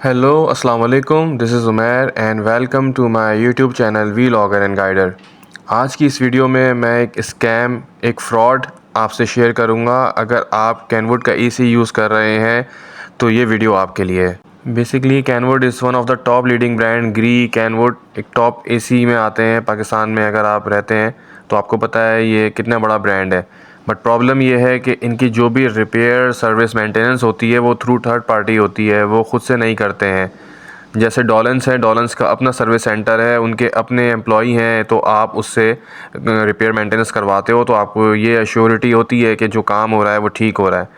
Hello अस्सलाम वालेकुम, this is Umair and welcome to my YouTube channel vlogger and guider. आज की इस वीडियो में मैं एक फ्रॉड आपसे शेयर करूंगा। अगर आप कैनवुड का एसी यूज़ कर रहे हैं तो ये वीडियो आपके लिए है। Basically Kenwood is one of the top leading brand. Gree Kenwood एक टॉप एसी में आते हैं पाकिस्तान में। अगर आप रहते हैं तो आपको पता है ये कितना बड़ा ब्रांड है। बट प्रॉब्लम ये है कि इनकी जो भी रिपेयर सर्विस मेंटेनेंस होती है वो थ्रू थर्ड पार्टी होती है, वो ख़ुद से नहीं करते हैं। जैसे डॉलेंस है, डॉलेंस का अपना सर्विस सेंटर है, उनके अपने एम्प्लॉई हैं, तो आप उससे रिपेयर मेंटेनेंस करवाते हो तो आपको ये एश्योरिटी होती है कि जो काम हो रहा है वो ठीक हो रहा है।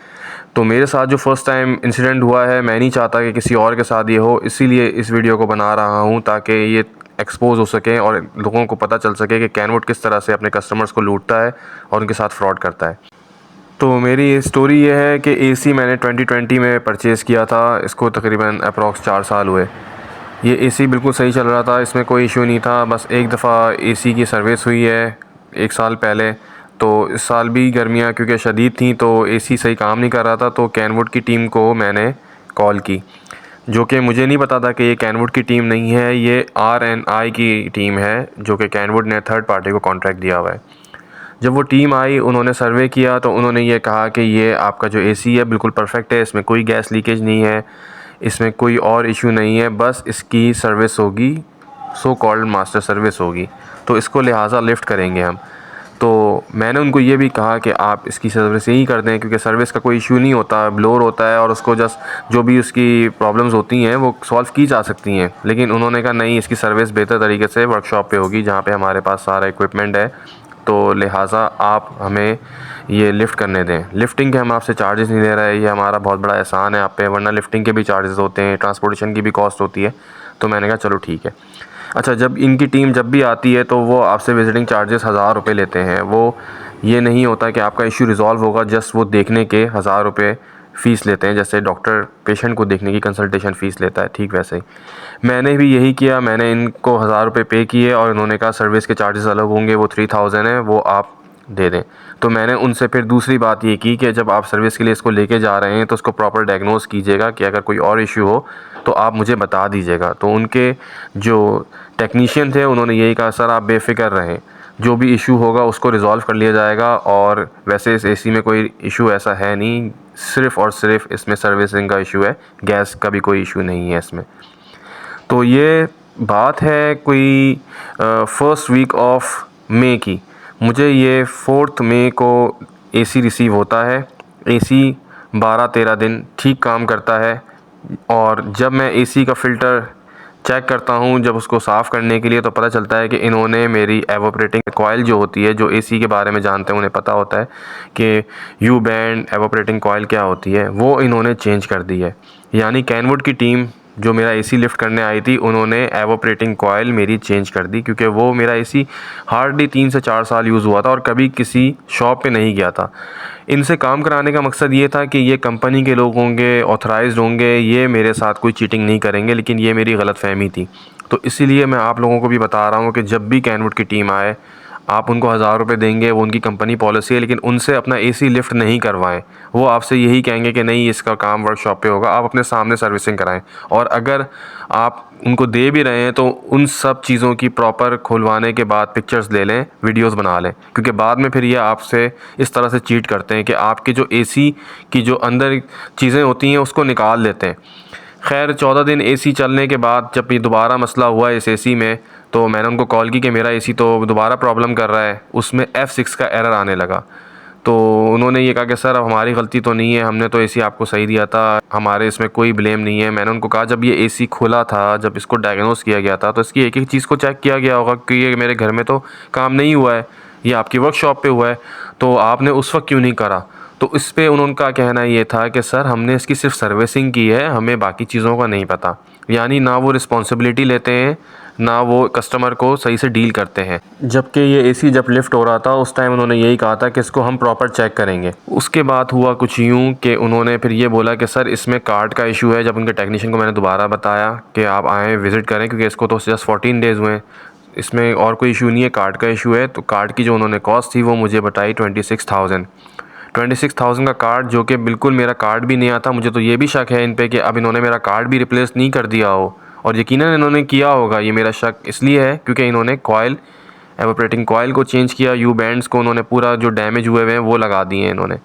तो मेरे साथ जो फ़र्स्ट टाइम इंसिडेंट हुआ है, मैं नहीं चाहता कि किसी और के साथ ये हो, इसीलिए इस वीडियो को बना रहा हूँ ताकि ये एक्सपोज हो सकें और लोगों को पता चल सके कि कैनवुड किस तरह से अपने कस्टमर्स को लूटता है और उनके साथ फ्रॉड करता है। तो मेरी स्टोरी ये है कि एसी मैंने 2020 में परचेज़ किया था। इसको तकरीबन अप्रॉक्स 4 साल हुए। ये एसी बिल्कुल सही चल रहा था, इसमें कोई इशू नहीं था। बस एक दफ़ा एसी की सर्विस हुई है 1 साल पहले। तो इस साल भी गर्मियाँ क्योंकि शदीद थी तो एसी सही काम नहीं कर रहा था। तो कैनवुड की टीम को मैंने कॉल की, जो कि मुझे नहीं पता था कि ये कैनवुड की टीम नहीं है, ये RNI की टीम है, जो कि कैनवुड ने थर्ड पार्टी को कॉन्ट्रैक्ट दिया हुआ है। जब वो टीम आई, उन्होंने सर्वे किया तो उन्होंने ये कहा कि ये आपका जो एसी है बिल्कुल परफेक्ट है, इसमें कोई गैस लीकेज नहीं है, इसमें कोई और इशू नहीं है, बस इसकी सर्विस होगी, सो कॉल्ड मास्टर सर्विस होगी, तो इसको लिहाजा लिफ्ट करेंगे हम। तो मैंने उनको ये भी कहा कि आप इसकी सर्विस यही कर दें, क्योंकि सर्विस का कोई इशू नहीं होता, ब्लोर होता है और उसको जस्ट जो भी उसकी प्रॉब्लम्स होती हैं वो सॉल्व की जा सकती हैं। लेकिन उन्होंने कहा नहीं, इसकी सर्विस बेहतर तरीके से वर्कशॉप पे होगी जहाँ पे हमारे पास सारा इक्विपमेंट है, तो लिहाजा आप हमें ये लिफ़्ट करने दें। लिफ्टिंग के हम आपसे चार्जेस नहीं ले रहे, ये हमारा बहुत बड़ा एहसान है आप पे, वरना लिफ्टिंग के भी चार्जेस होते हैं, ट्रांसपोर्टेशन की भी कॉस्ट होती है। तो मैंने कहा चलो ठीक है। अच्छा, जब इनकी टीम जब भी आती है तो वो आपसे विज़िटिंग चार्जेस 1000 रुपये लेते हैं। वो ये नहीं होता कि आपका इशू रिज़ॉल्व होगा, जस्ट वो देखने के 1000 रुपये फ़ीस लेते हैं, जैसे डॉक्टर पेशेंट को देखने की कंसल्टेशन फ़ीस लेता है, ठीक वैसे ही मैंने भी यही किया। मैंने इनको 1000 रुपये पे किए और इन्होंने कहा सर्विस के चार्जेस अलग होंगे, वो 3000 है, वो आप दे दें। तो मैंने उनसे फिर दूसरी बात ये की कि जब आप सर्विस के लिए इसको लेके जा रहे हैं तो उसको प्रॉपर डायग्नोस कीजिएगा कि अगर कोई और इशू हो तो आप मुझे बता दीजिएगा। तो उनके जो टेक्नीशियन थे उन्होंने यही कहा, सर आप बेफ़िक्र रहें, जो भी इशू होगा उसको रिज़ॉल्व कर लिया जाएगा। और वैसे इस एसी में कोई इशू ऐसा है नहीं, सिर्फ़ और सिर्फ इसमें सर्विसिंग का इशू है, गैस का भी कोई इशू नहीं है इसमें। तो ये बात है कोई फर्स्ट वीक ऑफ मई की। मुझे ये 4 मई को एसी रिसीव होता है। एसी 12-13 दिन ठीक काम करता है। और जब मैं एसी का फ़िल्टर चेक करता हूँ, जब उसको साफ़ करने के लिए, तो पता चलता है कि इन्होंने मेरी एवोपरेटिंग कॉइल जो होती है, जो एसी के बारे में जानते हैं उन्हें पता होता है कि यू बैंड एवोपरेटिंग कॉइल क्या होती है, वो इन्होंने चेंज कर दी है। यानी कैनवुड की टीम जो मेरा एसी लिफ्ट करने आई थी, उन्होंने एवोपरेटिंग कॉइल मेरी चेंज कर दी, क्योंकि वो मेरा एसी हार्डली 3 से 4 साल यूज़ हुआ था और कभी किसी शॉप पे नहीं गया था। इनसे काम कराने का मकसद ये था कि ये कंपनी के लोग होंगे, ऑथराइज्ड होंगे, ये मेरे साथ कोई चीटिंग नहीं करेंगे, लेकिन ये मेरी गलतफ़हमी थी। तो इसीलिए मैं आप लोगों को भी बता रहा हूँ कि जब भी कैनवुड की टीम आए, आप उनको 1000 रुपये देंगे, वो उनकी कंपनी पॉलिसी है, लेकिन उनसे अपना एसी लिफ्ट नहीं करवाएं। वो आपसे यही कहेंगे कि नहीं, इसका काम वर्कशॉप पे होगा, आप अपने सामने सर्विसिंग कराएं। और अगर आप उनको दे भी रहे हैं तो उन सब चीज़ों की प्रॉपर खुलवाने के बाद पिक्चर्स ले लें, वीडियोस बना लें, क्योंकि बाद में फिर ये आपसे इस तरह से चीट करते हैं कि आपके जो एसी की जो अंदर चीज़ें होती हैं उसको निकाल लेते हैं। खैर 14 दिन एसी चलने के बाद जब ये दोबारा मसला हुआ इस एसी में, तो मैंने उनको कॉल की कि मेरा एसी तो दोबारा प्रॉब्लम कर रहा है, उसमें F6 का एरर आने लगा। तो उन्होंने ये कहा कि सर अब हमारी गलती तो नहीं है, हमने तो एसी आपको सही दिया था, हमारे इसमें कोई ब्लेम नहीं है। मैंने उनको कहा जब ये एसी खुला था, जब इसको डायग्नोस किया गया था, तो इसकी एक एक चीज़ को चेक किया गया होगा कि ये मेरे घर में तो काम नहीं हुआ है, ये आपकी वर्कशॉप पे हुआ है, तो आपने उस वक्त क्यों नहीं करा। तो इस पे उनका कहना ये था कि सर हमने इसकी सिर्फ सर्विसिंग की है, हमें बाकी चीज़ों का नहीं पता। यानी ना वो रिस्पॉन्सिबिलिटी लेते हैं, ना वो कस्टमर को सही से डील करते हैं। जबकि ये एसी जब लिफ्ट हो रहा था उस टाइम उन्होंने यही कहा था कि इसको हम प्रॉपर चेक करेंगे। उसके बाद हुआ कुछ यूँ कि उन्होंने फिर ये बोला कि सर इसमें कार्ड का इशू है। जब उनके टेक्नीशियन को मैंने दोबारा बताया कि आप आएँ विज़िट करें, क्योंकि इसको तो जस्ट 14 डेज़ हुए हैं, इसमें और कोई इशू नहीं है, कार्ड का इशू है। तो कार्ड की जो उन्होंने कॉस्ट थी वो मुझे बताई 26,000। 26,000 का कार्ड जो कि बिल्कुल मेरा कार्ड भी नहीं आता। मुझे तो ये भी शक है इन पे कि अब इन्होंने मेरा कार्ड भी रिप्लेस नहीं कर दिया हो, और यकीनन इन्होंने किया होगा। ये मेरा शक इसलिए है क्योंकि इन्होंने कॉइल, एवोपरेटिंग कॉइल को चेंज किया, यू बैंड्स को उन्होंने पूरा जो डैमेज हुए हुए हैं वो लगा दिए हैं इन्होंने।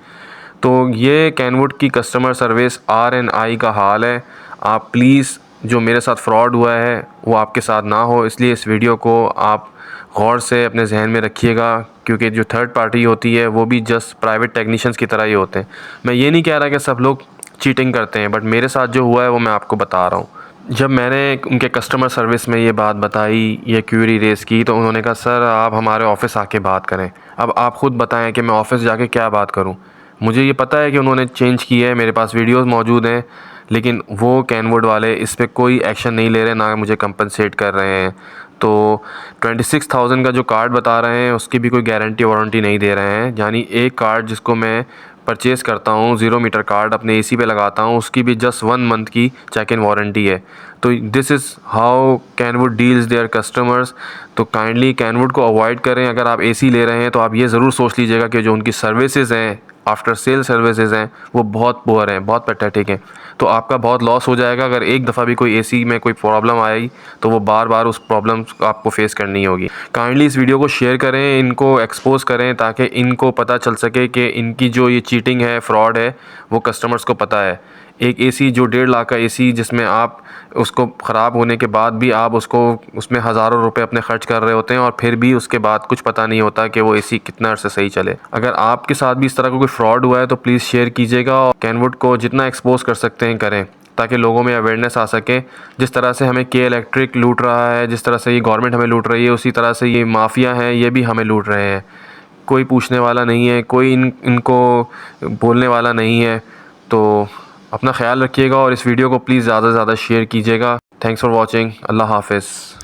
तो ये कैनवुड की कस्टमर सर्विस RNI का हाल है। आप प्लीज़, जो मेरे साथ फ्रॉड हुआ है वो आपके साथ ना हो, इसलिए इस वीडियो को आप गौर से अपने जहन में रखिएगा, क्योंकि जो थर्ड पार्टी होती है वो भी जस्ट प्राइवेट टेक्नीशियंस की तरह ही होते हैं। मैं ये नहीं कह रहा कि सब लोग चीटिंग करते हैं, बट मेरे साथ जो हुआ है वो मैं आपको बता रहा हूँ। जब मैंने उनके कस्टमर सर्विस में ये बात बताई, ये क्यूरी रेज़ की, तो उन्होंने कहा सर आप हमारे ऑफ़िस आके बात करें। अब आप ख़ुद बताएं कि मैं ऑफ़िस जाके क्या बात करूं। मुझे ये पता है कि उन्होंने चेंज किया है, मेरे पास वीडियोस मौजूद हैं, लेकिन वो कैनवुड वाले इस पर कोई एक्शन नहीं ले रहे, ना मुझे कंपनसेट कर रहे हैं। तो 26,000 का जो कार्ड बता रहे हैं उसकी भी कोई गारंटी वारंटी नहीं दे रहे हैं। यानी एक कार्ड जिसको मैं परचेज़ करता हूँ, 0 मीटर कार्ड अपने AC पे लगाता हूँ, उसकी भी जस्ट 1 मंथ की चेक इन वारंटी है। तो this is how Kenwood deals their customers. तो काइंडली कैनवुड को अवॉइड करें। अगर आप AC ले रहे हैं तो आप ये ज़रूर सोच लीजिएगा कि जो उनकी सर्विसेज हैं, आफ्टर सेल सर्विसेज हैं, वो बहुत पुअर हैं, बहुत पैथेटिक हैं। तो आपका बहुत लॉस हो जाएगा। अगर एक दफ़ा भी कोई AC में कोई प्रॉब्लम आई तो वो बार बार उस प्रॉब्लम आपको फेस करनी होगी। काइंडली इस वीडियो को शेयर करें, इनको एक्सपोज करें, ताकि इनको पता चल सके कि इनकी जो ये चीटिंग है, फ्रॉड है, वो कस्टमर्स को पता है। एक AC जो 1.5 लाख का AC, जिसमें आप उसको ख़राब होने के बाद भी आप उसको उसमें हज़ारों रुपए अपने ख़र्च कर रहे होते हैं, और फिर भी उसके बाद कुछ पता नहीं होता कि वो AC कितना अर्से सही चले। अगर आपके साथ भी इस तरह का कोई फ्रॉड हुआ है तो प्लीज़ शेयर कीजिएगा, और कैनवुड को जितना एक्सपोज कर सकते हैं करें, ताकि लोगों में अवेयरनेस आ सके। जिस तरह से हमें के इलेक्ट्रिक लूट रहा है, जिस तरह से ये गवर्नमेंट हमें लूट रही है, उसी तरह से ये माफिया हैं, ये भी हमें लूट रहे हैं। कोई पूछने वाला नहीं है, कोई इनको बोलने वाला नहीं है। तो अपना ख्याल रखिएगा, और इस वीडियो को प्लीज़ ज़्यादा से ज़्यादा शेयर कीजिएगा। Thanks for watching. अल्लाह हाफ़िज़।